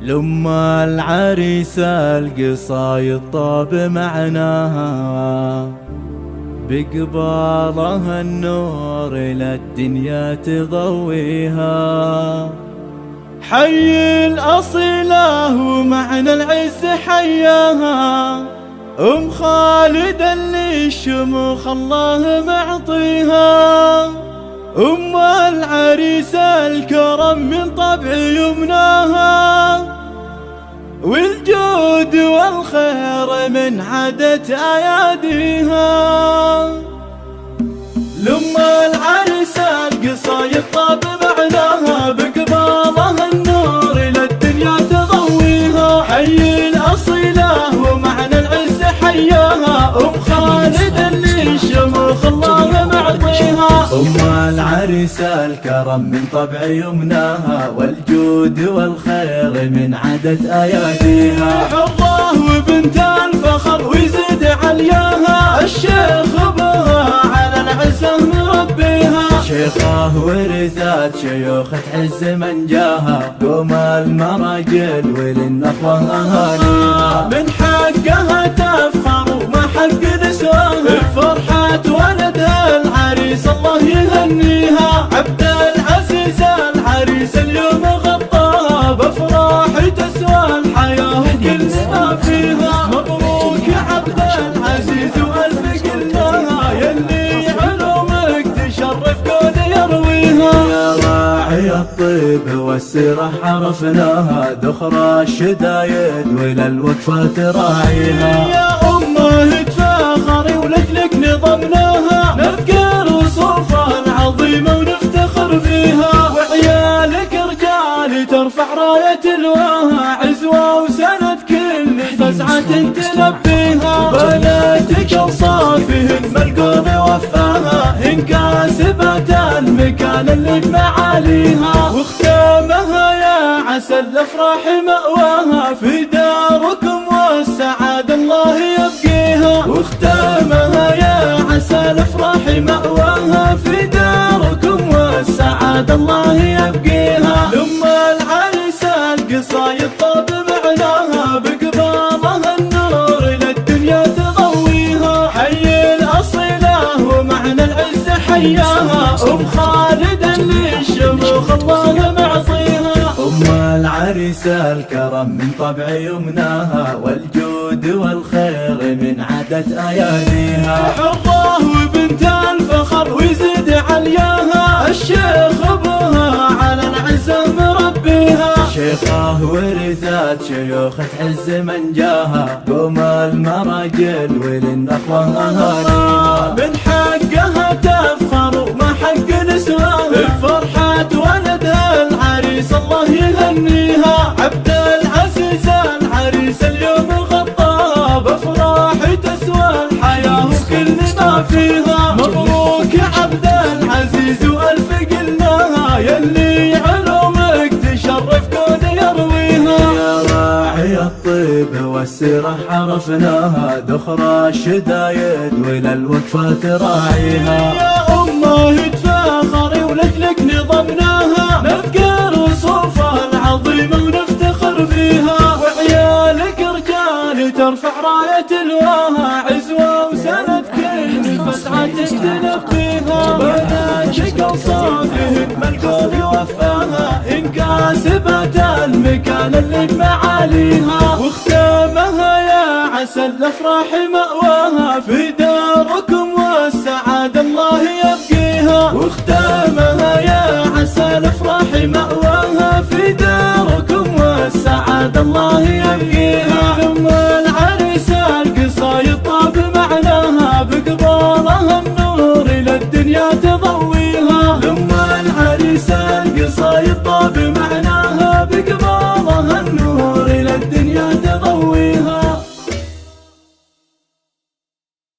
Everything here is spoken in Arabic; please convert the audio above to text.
لما العريس القصايد طاب معناها، بقبالها النور للدنيا تضويها. حي الأصيلة ومعنى العز حياها، أم خالد اللي الشموخ الله معطيها. أم العريس الكرم من طبع يمناها، والجود والخير من عادة أياديها. لما العريس القصايد طاب معناها، بقبالها النور للدنيا تضويها. حي الأصيلة ومعنى العز حياها، أم خالد اللي الشموخ الله معطيها. أم العريس الكرم من طبع يمناها، والجود والخير من عادة أياديها. حرة وبنت الفخر ويزيد علياها، الشيخ بها على العزة مربيها. شيخه ورثت شيوخ تعز من جاها، قوم المراجل وللنخوة أهاليها. من حقها تفخر وما حق نسواها، بفرحة ولدها العريس الله يهنيها. عبد العزيز العريس اليوم غطاها، بأفراح تسوى الحياة وكل ما فيها. مبروك يا عبد العزيز وألف قلناها، يلي علومك تشرف كون يرويها. يا راعي الطيب والسيرة عرفناها، ذخرى الشدايد وللوقفة تراعيها. يا أمه تفاخري ولجلك نظمناها، نذكر صوفها العظيمة ونفتخر فيها. وعيالك رجال ترفع راية الواها، عزوة وسند كل فزعة تلبيها. بناتك أوصافهن ملقون وفاها، هن كاسبات المكان اللي بمعاليها. واختامها يا عسى الأفراح مأواها، في داركم والسعادة الله يبقيها. واختامها يا عسى الأفراح مأواها، في داركم والسعادة الله يبقيها. لما العريس القصايد طاب معناها، بقبالها النور للدنيا تضويها. حي الأصيلة ومعنى العز حياها، أم خالد اللي الشموخ الله معطيها. أم العريس الكرم من طبع يمناها، والجود والخير من عادة أياديها. حرة وبنت الفخر ويزيد علياها، الشيخ بها على العزة مربيها. شيخه ورثت شيوخ تعز من جاها، قوم المراجل وللنخوة أهاليها. من حقها تفخر وما حق نسواها، بفرحة ولدها العريس الله يهنيها. عبد العزيز العريس اليوم غطاها، بأفراح تسوى الحياة وكل ما فيها. مبروك يا عبد العزيز وألف قلناها، يلي علومك تشرف كون يرويها. يا راعي الطيب والسيرة عرفناها، ذخرى الشدايد وللوقفة تراعيها. يا أمه تفاخري ولجلك نظمناها، نذكر صوفها العظيمة ونفتخر فيها. وعيالك رجال ترفع راية الواها، عزوة وسند كل فزعة تلبيها. بناتك أوصافهن ملقون وفاها، إن كاسبات المكان اللي بمعاليها. واختامها يا عسى الأفراح مأواها، في داركم والسعادة الله يبقيها. واختامها يا عسى الأفراح مأواها، في داركم والسعادة الله يبقيها. لما العريس القصايد طاب معناها، بقبالها النور للدنيا تضويها. لما العريس القصايد طاب